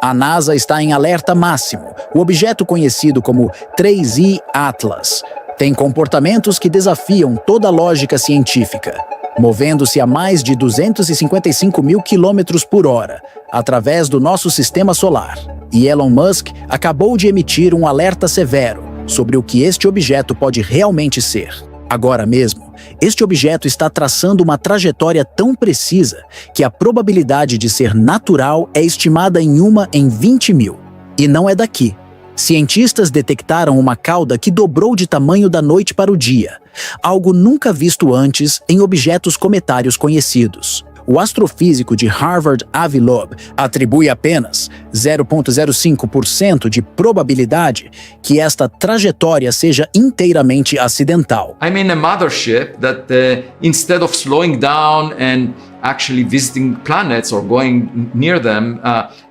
A NASA está em alerta máximo. O objeto conhecido como 3I Atlas tem comportamentos que desafiam toda a lógica científica, movendo-se a mais de 255 mil quilômetros por hora, através do nosso sistema solar. E Elon Musk acabou de emitir um alerta severo sobre o que este objeto pode realmente ser. Agora mesmo, este objeto está traçando uma trajetória tão precisa que a probabilidade de ser natural é estimada em 1 em 20 mil. E não é daqui. Cientistas detectaram uma cauda que dobrou de tamanho da noite para o dia, algo nunca visto antes em objetos cometários conhecidos. O astrofísico de Harvard, Avi Loeb, atribui apenas 0,05% de probabilidade que esta trajetória seja inteiramente acidental. I'm in a mothership that instead of slowing down and actually visiting planets or going near them,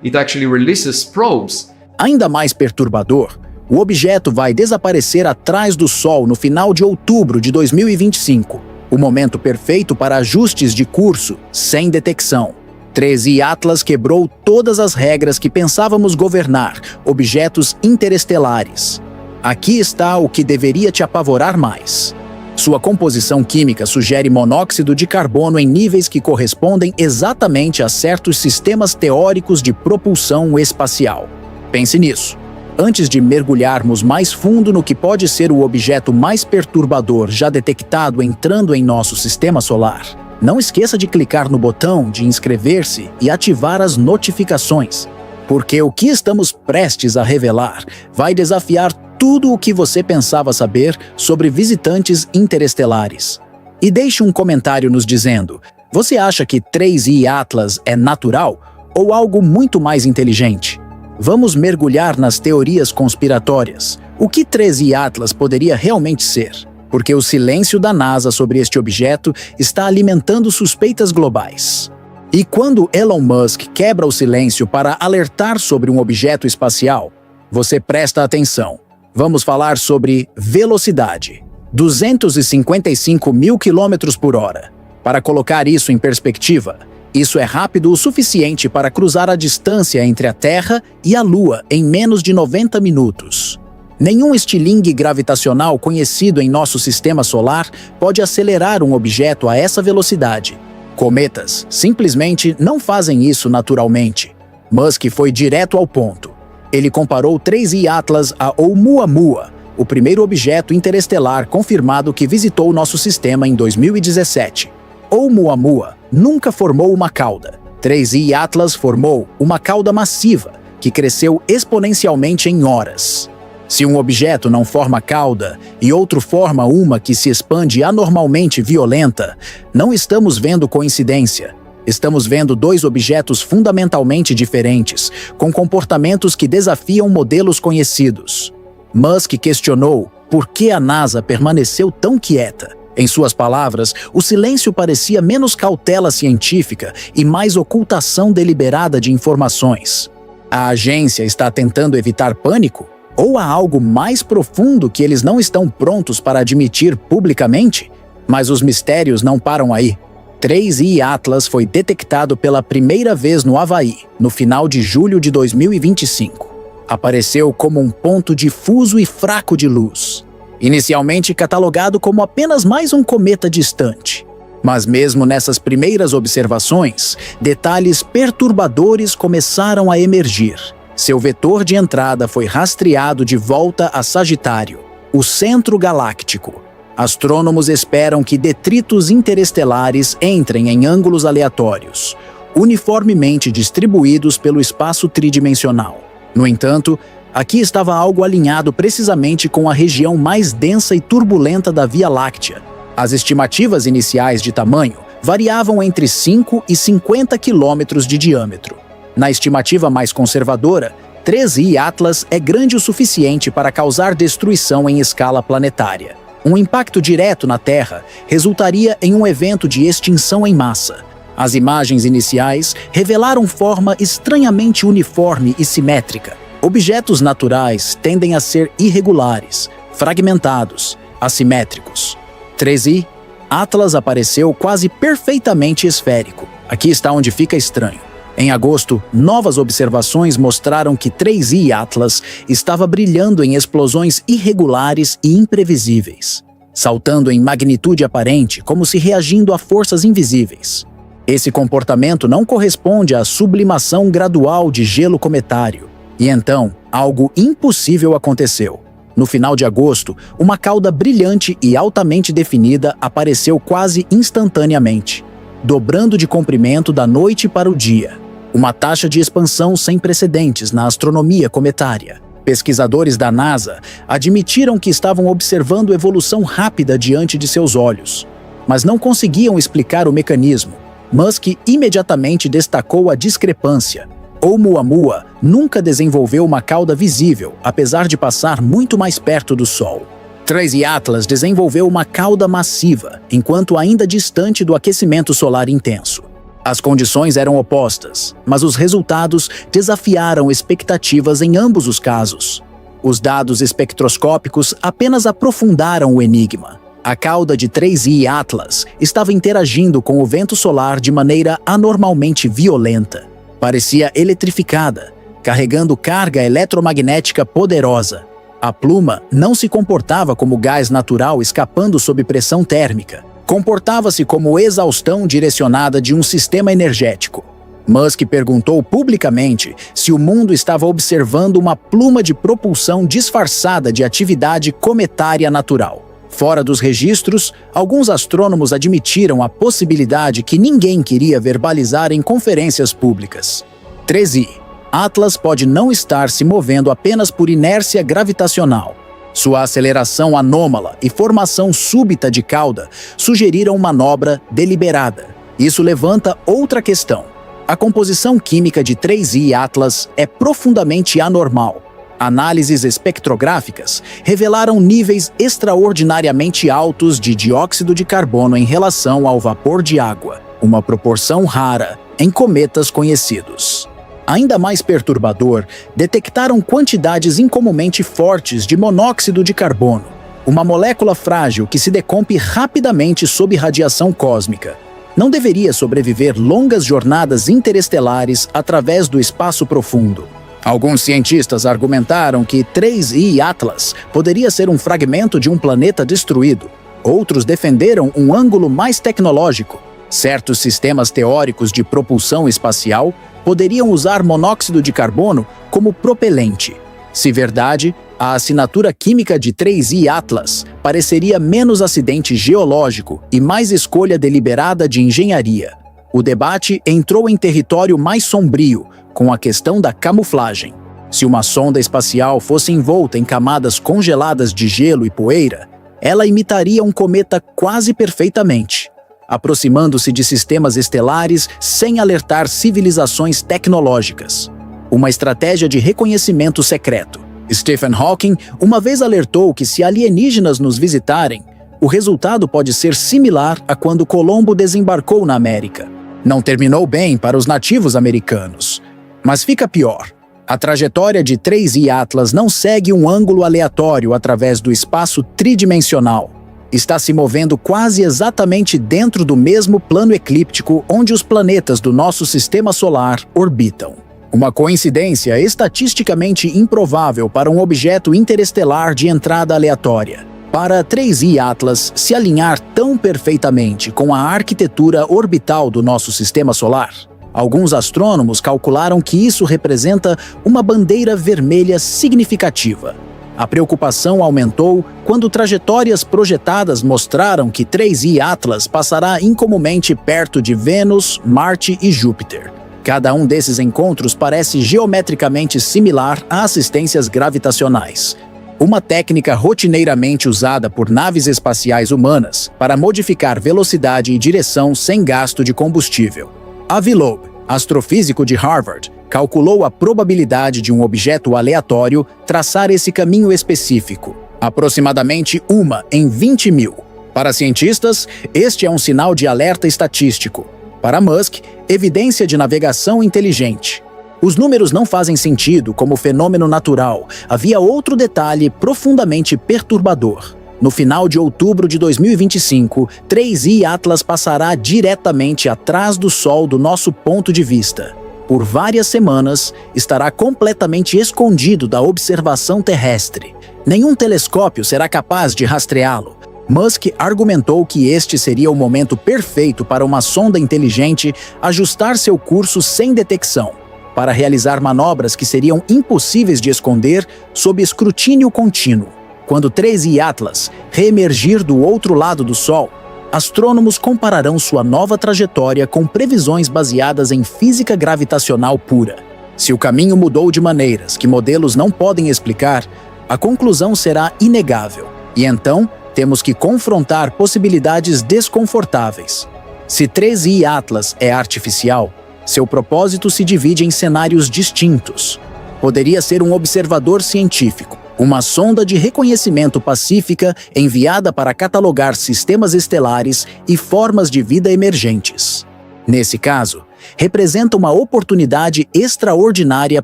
it actually releases probes. Ainda mais perturbador, o objeto vai desaparecer atrás do Sol no final de outubro de 2025. O momento perfeito para ajustes de curso, sem detecção. 3I Atlas quebrou todas as regras que pensávamos governar objetos interestelares. Aqui está o que deveria te apavorar mais. Sua composição química sugere monóxido de carbono em níveis que correspondem exatamente a certos sistemas teóricos de propulsão espacial. Pense nisso. Antes de mergulharmos mais fundo no que pode ser o objeto mais perturbador já detectado entrando em nosso sistema solar, não esqueça de clicar no botão de inscrever-se e ativar as notificações, porque o que estamos prestes a revelar vai desafiar tudo o que você pensava saber sobre visitantes interestelares. E deixe um comentário nos dizendo: você acha que 3I Atlas é natural ou algo muito mais inteligente? Vamos mergulhar nas teorias conspiratórias. O que 3I Atlas poderia realmente ser? Porque o silêncio da NASA sobre este objeto está alimentando suspeitas globais. E quando Elon Musk quebra o silêncio para alertar sobre um objeto espacial, você presta atenção. Vamos falar sobre velocidade. 255 mil quilômetros por hora. Para colocar isso em perspectiva, isso é rápido o suficiente para cruzar a distância entre a Terra e a Lua em menos de 90 minutos. Nenhum estilingue gravitacional conhecido em nosso sistema solar pode acelerar um objeto a essa velocidade. Cometas simplesmente não fazem isso naturalmente. Musk foi direto ao ponto. Ele comparou 3I Atlas a Oumuamua, o primeiro objeto interestelar confirmado que visitou nosso sistema em 2017. Oumuamua nunca formou uma cauda. 3I Atlas formou uma cauda massiva, que cresceu exponencialmente em horas. Se um objeto não forma cauda e outro forma uma que se expande anormalmente violenta, não estamos vendo coincidência. Estamos vendo dois objetos fundamentalmente diferentes, com comportamentos que desafiam modelos conhecidos. Musk questionou por que a NASA permaneceu tão quieta. Em suas palavras, o silêncio parecia menos cautela científica e mais ocultação deliberada de informações. A agência está tentando evitar pânico? Ou há algo mais profundo que eles não estão prontos para admitir publicamente? Mas os mistérios não param aí. 3I Atlas foi detectado pela primeira vez no Havaí, no final de julho de 2025. Apareceu como um ponto difuso e fraco de luz. Inicialmente catalogado como apenas mais um cometa distante. Mas mesmo nessas primeiras observações, detalhes perturbadores começaram a emergir. Seu vetor de entrada foi rastreado de volta a Sagitário, o centro galáctico. Astrônomos esperam que detritos interestelares entrem em ângulos aleatórios, uniformemente distribuídos pelo espaço tridimensional. No entanto, aqui estava algo alinhado precisamente com a região mais densa e turbulenta da Via Láctea. As estimativas iniciais de tamanho variavam entre 5 e 50 quilômetros de diâmetro. Na estimativa mais conservadora, 3I Atlas é grande o suficiente para causar destruição em escala planetária. Um impacto direto na Terra resultaria em um evento de extinção em massa. As imagens iniciais revelaram forma estranhamente uniforme e simétrica. Objetos naturais tendem a ser irregulares, fragmentados, assimétricos. 3I Atlas apareceu quase perfeitamente esférico. Aqui está onde fica estranho. Em agosto, novas observações mostraram que 3I Atlas estava brilhando em explosões irregulares e imprevisíveis, saltando em magnitude aparente como se reagindo a forças invisíveis. Esse comportamento não corresponde à sublimação gradual de gelo cometário. E então, algo impossível aconteceu. No final de agosto, uma cauda brilhante e altamente definida apareceu quase instantaneamente, dobrando de comprimento da noite para o dia. Uma taxa de expansão sem precedentes na astronomia cometária. Pesquisadores da NASA admitiram que estavam observando evolução rápida diante de seus olhos, mas não conseguiam explicar o mecanismo. Musk imediatamente destacou a discrepância. Oumuamua nunca desenvolveu uma cauda visível, apesar de passar muito mais perto do Sol. 3I Atlas desenvolveu uma cauda massiva, enquanto ainda distante do aquecimento solar intenso. As condições eram opostas, mas os resultados desafiaram expectativas em ambos os casos. Os dados espectroscópicos apenas aprofundaram o enigma. A cauda de 3I Atlas estava interagindo com o vento solar de maneira anormalmente violenta. Parecia eletrificada, carregando carga eletromagnética poderosa. A pluma não se comportava como gás natural escapando sob pressão térmica. Comportava-se como exaustão direcionada de um sistema energético. Musk perguntou publicamente se o mundo estava observando uma pluma de propulsão disfarçada de atividade cometária natural. Fora dos registros, alguns astrônomos admitiram a possibilidade que ninguém queria verbalizar em conferências públicas. 3I Atlas pode não estar se movendo apenas por inércia gravitacional. Sua aceleração anômala e formação súbita de cauda sugeriram manobra deliberada. Isso levanta outra questão. A composição química de 3I Atlas é profundamente anormal. Análises espectrográficas revelaram níveis extraordinariamente altos de dióxido de carbono em relação ao vapor de água, uma proporção rara em cometas conhecidos. Ainda mais perturbador, detectaram quantidades incomumente fortes de monóxido de carbono, uma molécula frágil que se decompe rapidamente sob radiação cósmica. Não deveria sobreviver longas jornadas interestelares através do espaço profundo. Alguns cientistas argumentaram que 3I Atlas poderia ser um fragmento de um planeta destruído. Outros defenderam um ângulo mais tecnológico. Certos sistemas teóricos de propulsão espacial poderiam usar monóxido de carbono como propelente. Se verdade, a assinatura química de 3I Atlas pareceria menos acidente geológico e mais escolha deliberada de engenharia. O debate entrou em território mais sombrio, com a questão da camuflagem. Se uma sonda espacial fosse envolta em camadas congeladas de gelo e poeira, ela imitaria um cometa quase perfeitamente, aproximando-se de sistemas estelares sem alertar civilizações tecnológicas. Uma estratégia de reconhecimento secreto. Stephen Hawking uma vez alertou que se alienígenas nos visitarem, o resultado pode ser similar a quando Colombo desembarcou na América. Não terminou bem para os nativos americanos. Mas fica pior. A trajetória de 3I Atlas não segue um ângulo aleatório através do espaço tridimensional. Está se movendo quase exatamente dentro do mesmo plano eclíptico onde os planetas do nosso sistema solar orbitam. Uma coincidência estatisticamente improvável para um objeto interestelar de entrada aleatória. Para 3I Atlas se alinhar tão perfeitamente com a arquitetura orbital do nosso sistema solar, alguns astrônomos calcularam que isso representa uma bandeira vermelha significativa. A preocupação aumentou quando trajetórias projetadas mostraram que 3I Atlas passará incomumente perto de Vênus, Marte e Júpiter. Cada um desses encontros parece geometricamente similar a assistências gravitacionais, uma técnica rotineiramente usada por naves espaciais humanas para modificar velocidade e direção sem gasto de combustível. Avi Loeb, astrofísico de Harvard, calculou a probabilidade de um objeto aleatório traçar esse caminho específico, aproximadamente 1 em 20.000. Para cientistas, este é um sinal de alerta estatístico. Para Musk, evidência de navegação inteligente. Os números não fazem sentido como fenômeno natural. Havia outro detalhe profundamente perturbador. No final de outubro de 2025, 3I Atlas passará diretamente atrás do Sol do nosso ponto de vista. por várias semanas, estará completamente escondido da observação terrestre. Nenhum telescópio será capaz de rastreá-lo. Musk argumentou que este seria o momento perfeito para uma sonda inteligente ajustar seu curso sem detecção, para realizar manobras que seriam impossíveis de esconder sob escrutínio contínuo. Quando 3I Atlas reemergir do outro lado do Sol, astrônomos compararão sua nova trajetória com previsões baseadas em física gravitacional pura. Se o caminho mudou de maneiras que modelos não podem explicar, a conclusão será inegável, e então temos que confrontar possibilidades desconfortáveis. Se 3I Atlas é artificial, seu propósito se divide em cenários distintos. Poderia ser um observador científico, uma sonda de reconhecimento pacífica enviada para catalogar sistemas estelares e formas de vida emergentes. Nesse caso, representa uma oportunidade extraordinária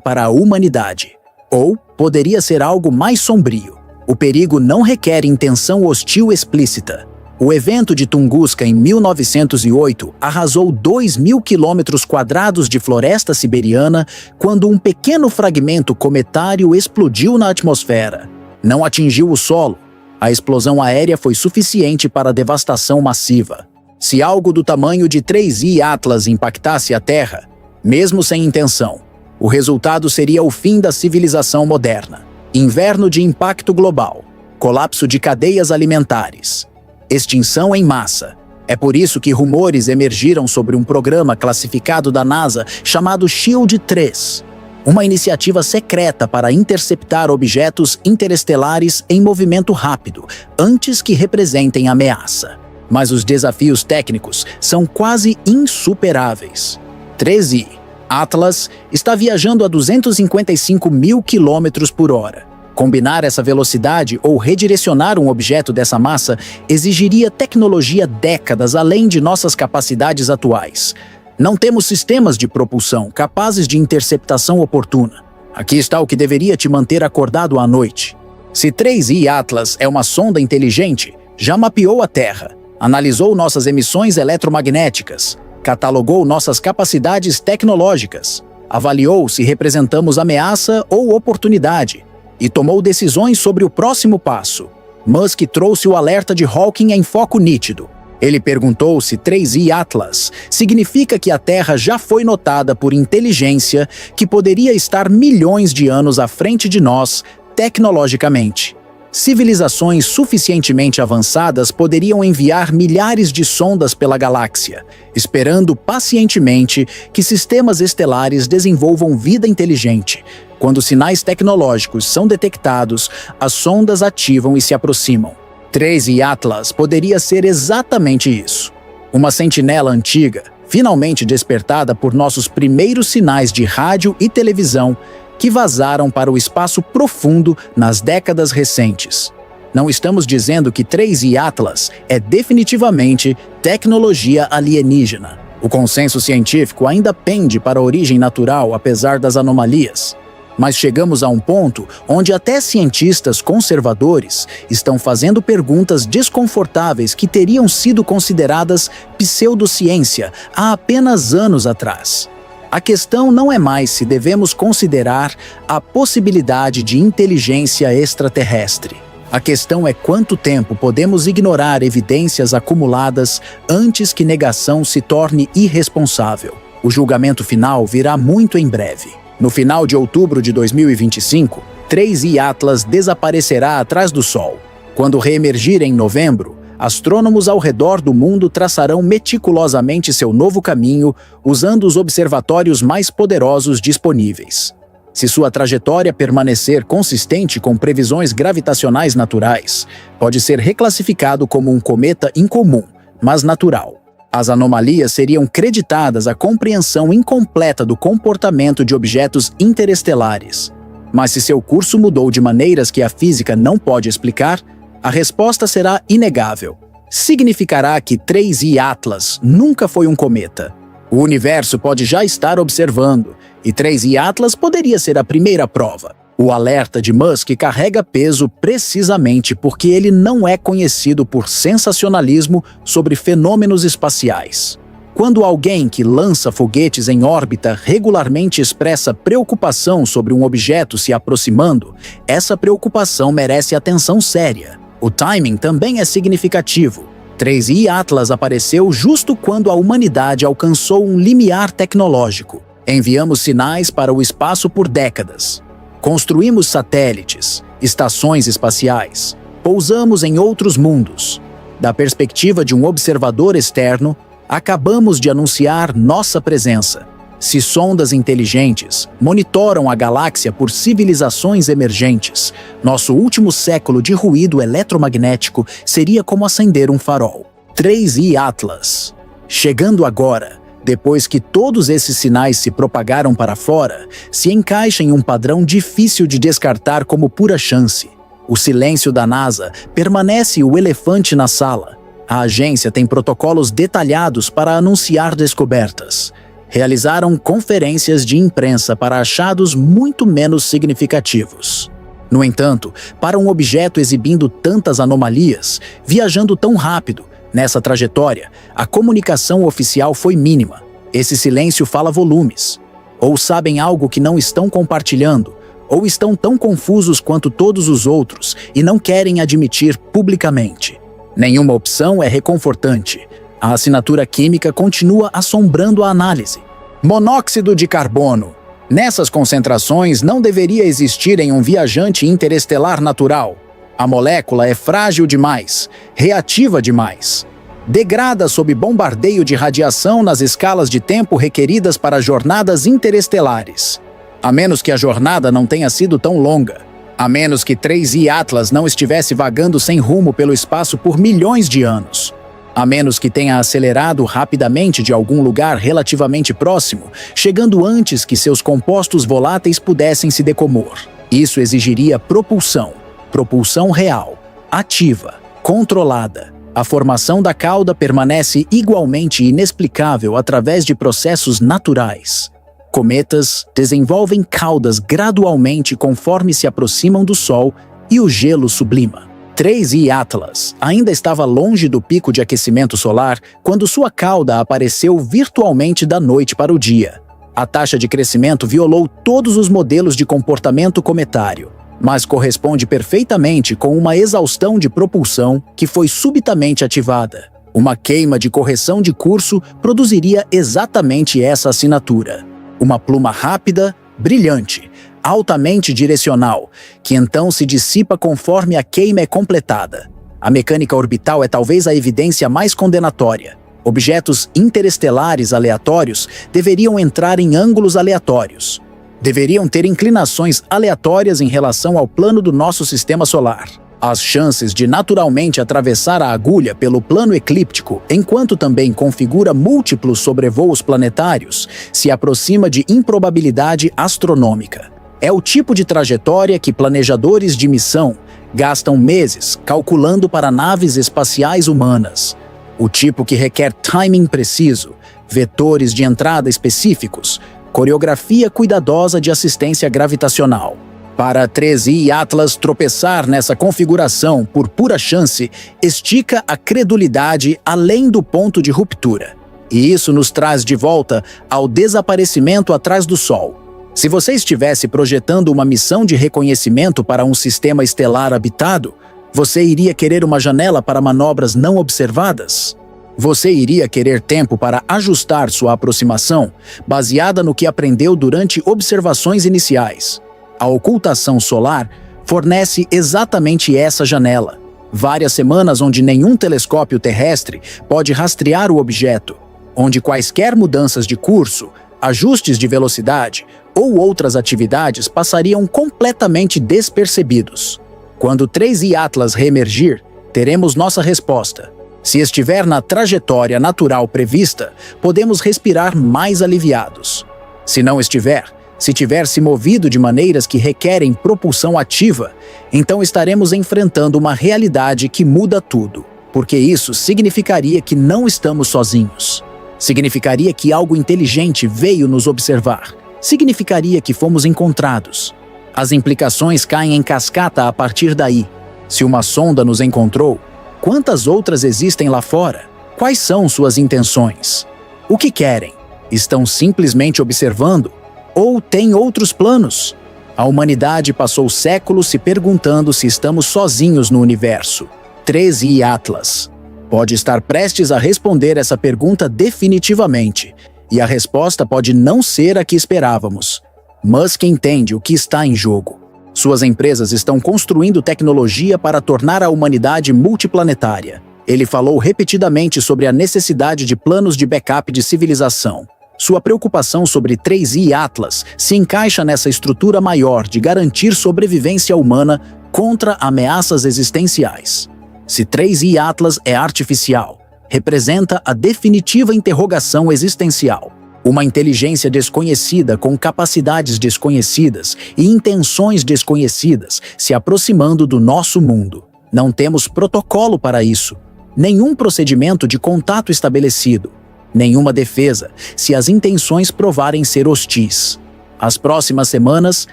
para a humanidade. Ou poderia ser algo mais sombrio. O perigo não requer intenção hostil explícita. O evento de Tunguska em 1908 arrasou 2.000 quilômetros quadrados de floresta siberiana quando um pequeno fragmento cometário explodiu na atmosfera. Não atingiu o solo. A explosão aérea foi suficiente para a devastação massiva. Se algo do tamanho de 3I Atlas impactasse a Terra, mesmo sem intenção, o resultado seria o fim da civilização moderna. Inverno de impacto global, colapso de cadeias alimentares, extinção em massa. É por isso que rumores emergiram sobre um programa classificado da NASA chamado SHIELD 3, uma iniciativa secreta para interceptar objetos interestelares em movimento rápido, antes que representem ameaça. Mas os desafios técnicos são quase insuperáveis. 3I Atlas está viajando a 255.000 km por hora. Combinar essa velocidade ou redirecionar um objeto dessa massa exigiria tecnologia décadas além de nossas capacidades atuais. Não temos sistemas de propulsão capazes de interceptação oportuna. Aqui está o que deveria te manter acordado à noite. Se 3I Atlas é uma sonda inteligente, já mapeou a Terra, analisou nossas emissões eletromagnéticas, catalogou nossas capacidades tecnológicas, avaliou se representamos ameaça ou oportunidade, e tomou decisões sobre o próximo passo. Musk trouxe o alerta de Hawking em foco nítido. Ele perguntou se 3I Atlas significa que a Terra já foi notada por inteligência que poderia estar milhões de anos à frente de nós, tecnologicamente. Civilizações suficientemente avançadas poderiam enviar milhares de sondas pela galáxia, esperando pacientemente que sistemas estelares desenvolvam vida inteligente. Quando sinais tecnológicos são detectados, as sondas ativam e se aproximam. 3I Atlas poderia ser exatamente isso. Uma sentinela antiga, finalmente despertada por nossos primeiros sinais de rádio e televisão, que vazaram para o espaço profundo nas décadas recentes. Não estamos dizendo que 3I Atlas é definitivamente tecnologia alienígena. O consenso científico ainda pende para a origem natural, apesar das anomalias. Mas chegamos a um ponto onde até cientistas conservadores estão fazendo perguntas desconfortáveis que teriam sido consideradas pseudociência há apenas anos atrás. A questão não é mais se devemos considerar a possibilidade de inteligência extraterrestre. A questão é quanto tempo podemos ignorar evidências acumuladas antes que negação se torne irresponsável. O julgamento final virá muito em breve. No final de outubro de 2025, 3I Atlas desaparecerá atrás do Sol. Quando reemergir em novembro, astrônomos ao redor do mundo traçarão meticulosamente seu novo caminho usando os observatórios mais poderosos disponíveis. Se sua trajetória permanecer consistente com previsões gravitacionais naturais, pode ser reclassificado como um cometa incomum, mas natural. As anomalias seriam creditadas à compreensão incompleta do comportamento de objetos interestelares. Mas se seu curso mudou de maneiras que a física não pode explicar, a resposta será inegável. Significará que 3I Atlas nunca foi um cometa. O universo pode já estar observando, e 3I Atlas poderia ser a primeira prova. O alerta de Musk carrega peso precisamente porque ele não é conhecido por sensacionalismo sobre fenômenos espaciais. Quando alguém que lança foguetes em órbita regularmente expressa preocupação sobre um objeto se aproximando, essa preocupação merece atenção séria. O timing também é significativo. 3I Atlas apareceu justo quando a humanidade alcançou um limiar tecnológico. Enviamos sinais para o espaço por décadas. Construímos satélites, estações espaciais, pousamos em outros mundos. Da perspectiva de um observador externo, acabamos de anunciar nossa presença. Se sondas inteligentes monitoram a galáxia por civilizações emergentes, nosso último século de ruído eletromagnético seria como acender um farol. 3I Atlas. Chegando agora, depois que todos esses sinais se propagaram para fora, se encaixa em um padrão difícil de descartar como pura chance. O silêncio da NASA permanece o elefante na sala. A agência tem protocolos detalhados para anunciar descobertas. Realizaram conferências de imprensa para achados muito menos significativos. No entanto, para um objeto exibindo tantas anomalias, viajando tão rápido, nessa trajetória, a comunicação oficial foi mínima. Esse silêncio fala volumes. Ou sabem algo que não estão compartilhando, ou estão tão confusos quanto todos os outros e não querem admitir publicamente. Nenhuma opção é reconfortante. A assinatura química continua assombrando a análise. Monóxido de carbono. Nessas concentrações não deveria existir em um viajante interestelar natural. A molécula é frágil demais, reativa demais. Degrada sob bombardeio de radiação nas escalas de tempo requeridas para jornadas interestelares. A menos que a jornada não tenha sido tão longa. A menos que 3I Atlas não estivesse vagando sem rumo pelo espaço por milhões de anos. A menos que tenha acelerado rapidamente de algum lugar relativamente próximo, chegando antes que seus compostos voláteis pudessem se decompor. Isso exigiria propulsão. Propulsão real, ativa, controlada. A formação da cauda permanece igualmente inexplicável através de processos naturais. Cometas desenvolvem caudas gradualmente conforme se aproximam do Sol e o gelo sublima. 3I Atlas ainda estava longe do pico de aquecimento solar quando sua cauda apareceu virtualmente da noite para o dia. A taxa de crescimento violou todos os modelos de comportamento cometário, mas corresponde perfeitamente com uma exaustão de propulsão que foi subitamente ativada. Uma queima de correção de curso produziria exatamente essa assinatura. Uma pluma rápida, brilhante, altamente direcional, que então se dissipa conforme a queima é completada. A mecânica orbital é talvez a evidência mais condenatória. Objetos interestelares aleatórios deveriam entrar em ângulos aleatórios. Deveriam ter inclinações aleatórias em relação ao plano do nosso sistema solar. As chances de naturalmente atravessar a agulha pelo plano eclíptico, enquanto também configura múltiplos sobrevoos planetários, se aproxima de improbabilidade astronômica. É o tipo de trajetória que planejadores de missão gastam meses calculando para naves espaciais humanas. O tipo que requer timing preciso, vetores de entrada específicos, coreografia cuidadosa de assistência gravitacional. Para 3I Atlas tropeçar nessa configuração por pura chance, estica a credulidade além do ponto de ruptura. E isso nos traz de volta ao desaparecimento atrás do Sol. Se você estivesse projetando uma missão de reconhecimento para um sistema estelar habitado, você iria querer uma janela para manobras não observadas? Você iria querer tempo para ajustar sua aproximação, baseada no que aprendeu durante observações iniciais. A ocultação solar fornece exatamente essa janela. Várias semanas onde nenhum telescópio terrestre pode rastrear o objeto, onde quaisquer mudanças de curso, ajustes de velocidade ou outras atividades passariam completamente despercebidos. Quando 3I Atlas reemergir, teremos nossa resposta. Se estiver na trajetória natural prevista, podemos respirar mais aliviados. Se não estiver, se tiver se movido de maneiras que requerem propulsão ativa, então estaremos enfrentando uma realidade que muda tudo, porque isso significaria que não estamos sozinhos. Significaria que algo inteligente veio nos observar. Significaria que fomos encontrados. As implicações caem em cascata a partir daí. Se uma sonda nos encontrou, quantas outras existem lá fora? Quais são suas intenções? O que querem? Estão simplesmente observando? Ou têm outros planos? A humanidade passou séculos se perguntando se estamos sozinhos no universo. 13i Atlas pode estar prestes a responder essa pergunta definitivamente, e a resposta pode não ser a que esperávamos. Musk entende o que está em jogo. Suas empresas estão construindo tecnologia para tornar a humanidade multiplanetária. Ele falou repetidamente sobre a necessidade de planos de backup de civilização. Sua preocupação sobre 3i Atlas se encaixa nessa estrutura maior de garantir sobrevivência humana contra ameaças existenciais. Se 3i Atlas é artificial, representa a definitiva interrogação existencial. Uma inteligência desconhecida com capacidades desconhecidas e intenções desconhecidas se aproximando do nosso mundo. Não temos protocolo para isso, nenhum procedimento de contato estabelecido, nenhuma defesa se as intenções provarem ser hostis. As próximas semanas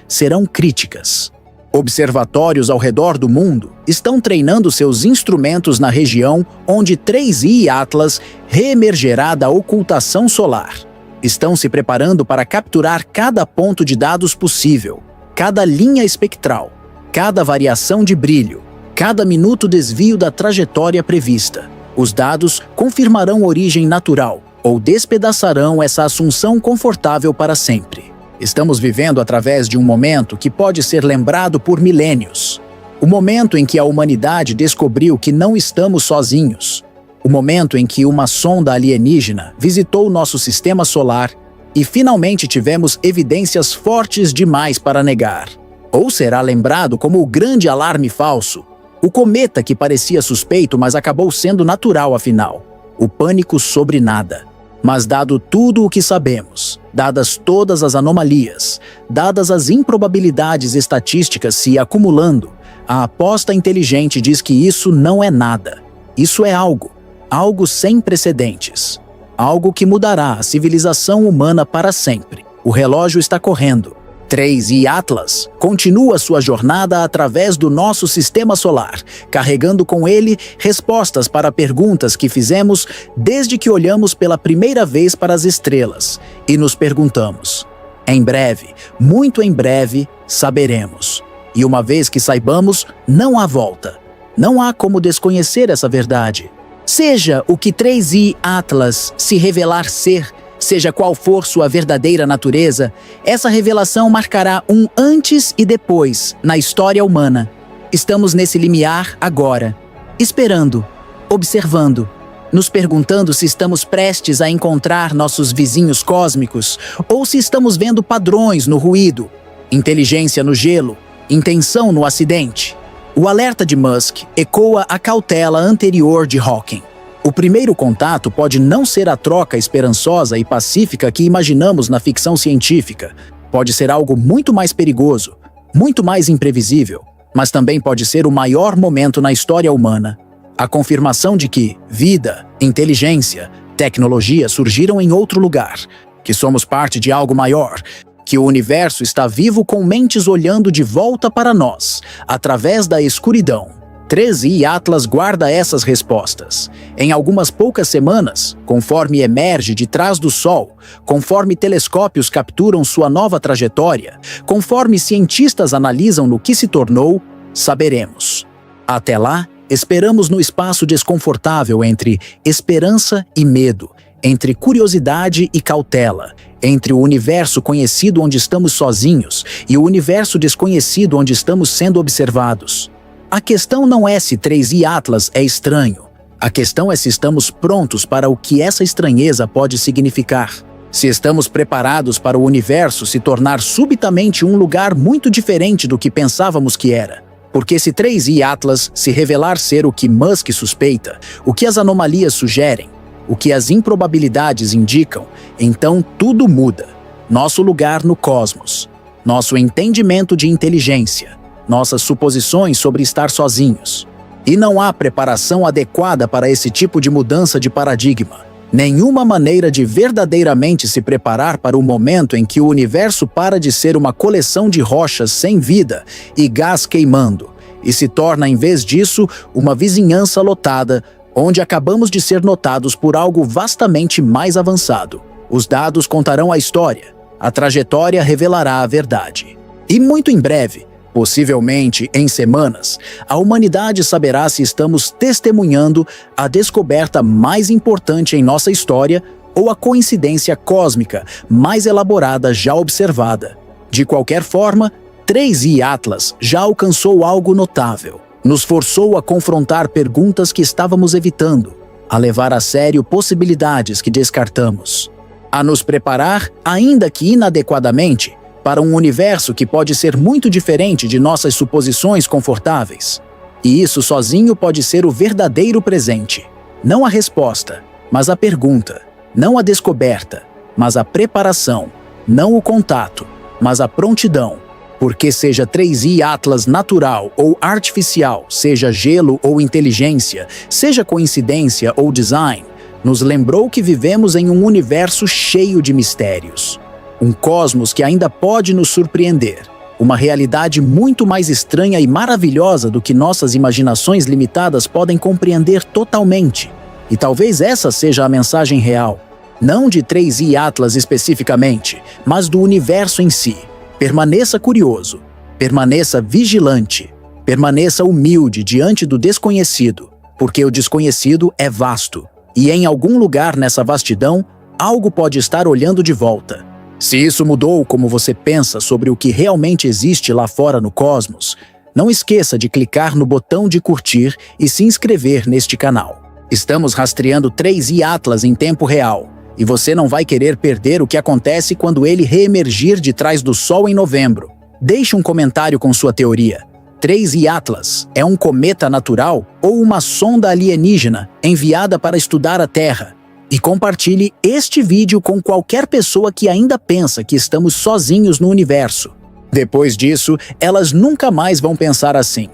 serão críticas. Observatórios ao redor do mundo estão treinando seus instrumentos na região onde 3i Atlas reemergerá da ocultação solar. Estão se preparando para capturar cada ponto de dados possível, cada linha espectral, cada variação de brilho, cada minuto desvio da trajetória prevista. Os dados confirmarão origem natural ou despedaçarão essa assunção confortável para sempre. Estamos vivendo através de um momento que pode ser lembrado por milênios. O momento em que a humanidade descobriu que não estamos sozinhos. O momento em que uma sonda alienígena visitou nosso sistema solar e finalmente tivemos evidências fortes demais para negar. Ou será lembrado como o grande alarme falso, o cometa que parecia suspeito, mas acabou sendo natural afinal. O pânico sobre nada. Mas dado tudo o que sabemos, dadas todas as anomalias, dadas as improbabilidades estatísticas se acumulando, a aposta inteligente diz que isso não é nada. Isso é algo sem precedentes. Algo que mudará a civilização humana para sempre. O relógio está correndo. 3i Atlas continua sua jornada através do nosso sistema solar, carregando com ele respostas para perguntas que fizemos desde que olhamos pela primeira vez para as estrelas e nos perguntamos: em breve, muito em breve, saberemos. E uma vez que saibamos, não há volta. Não há como desconhecer essa verdade. Seja o que 3i Atlas se revelar ser, seja qual for sua verdadeira natureza, essa revelação marcará um antes e depois na história humana. Estamos nesse limiar agora, esperando, observando, nos perguntando se estamos prestes a encontrar nossos vizinhos cósmicos ou se estamos vendo padrões no ruído, inteligência no gelo, intenção no acidente. O alerta de Musk ecoa a cautela anterior de Hawking. O primeiro contato pode não ser a troca esperançosa e pacífica que imaginamos na ficção científica. Pode ser algo muito mais perigoso, muito mais imprevisível, mas também pode ser o maior momento na história humana. A confirmação de que vida, inteligência, tecnologia surgiram em outro lugar, que somos parte de algo maior, que o universo está vivo com mentes olhando de volta para nós, através da escuridão. 3i Atlas guarda essas respostas. Em algumas poucas semanas, conforme emerge de trás do Sol, conforme telescópios capturam sua nova trajetória, conforme cientistas analisam no que se tornou, saberemos. Até lá, esperamos no espaço desconfortável entre esperança e medo, entre curiosidade e cautela, entre o universo conhecido onde estamos sozinhos e o universo desconhecido onde estamos sendo observados. A questão não é se 3i Atlas é estranho. A questão é se estamos prontos para o que essa estranheza pode significar. Se estamos preparados para o universo se tornar subitamente um lugar muito diferente do que pensávamos que era. Porque se 3i Atlas se revelar ser o que Musk suspeita, o que as anomalias sugerem, o que as improbabilidades indicam, então tudo muda. Nosso lugar no cosmos, nosso entendimento de inteligência, nossas suposições sobre estar sozinhos. E não há preparação adequada para esse tipo de mudança de paradigma. Nenhuma maneira de verdadeiramente se preparar para o momento em que o universo para de ser uma coleção de rochas sem vida e gás queimando, e se torna, em vez disso, uma vizinhança lotada onde acabamos de ser notados por algo vastamente mais avançado. Os dados contarão a história, a trajetória revelará a verdade. E muito em breve, possivelmente em semanas, a humanidade saberá se estamos testemunhando a descoberta mais importante em nossa história ou a coincidência cósmica mais elaborada já observada. De qualquer forma, 3i Atlas já alcançou algo notável. Nos forçou a confrontar perguntas que estávamos evitando, a levar a sério possibilidades que descartamos, a nos preparar, ainda que inadequadamente, para um universo que pode ser muito diferente de nossas suposições confortáveis. E isso sozinho pode ser o verdadeiro presente. Não a resposta, mas a pergunta. Não a descoberta, mas a preparação. Não o contato, mas a prontidão. Porque seja 3i Atlas natural ou artificial, seja gelo ou inteligência, seja coincidência ou design, nos lembrou que vivemos em um universo cheio de mistérios. Um cosmos que ainda pode nos surpreender. Uma realidade muito mais estranha e maravilhosa do que nossas imaginações limitadas podem compreender totalmente. E talvez essa seja a mensagem real. Não de 3i Atlas especificamente, mas do universo em si. Permaneça curioso, permaneça vigilante, permaneça humilde diante do desconhecido, porque o desconhecido é vasto, e em algum lugar nessa vastidão, algo pode estar olhando de volta. Se isso mudou como você pensa sobre o que realmente existe lá fora no cosmos, não esqueça de clicar no botão de curtir e se inscrever neste canal. Estamos rastreando 3i Atlas em tempo real. E você não vai querer perder o que acontece quando ele reemergir de trás do Sol em novembro. Deixe um comentário com sua teoria. 3i Atlas é um cometa natural ou uma sonda alienígena enviada para estudar a Terra? E compartilhe este vídeo com qualquer pessoa que ainda pensa que estamos sozinhos no universo. Depois disso, elas nunca mais vão pensar assim.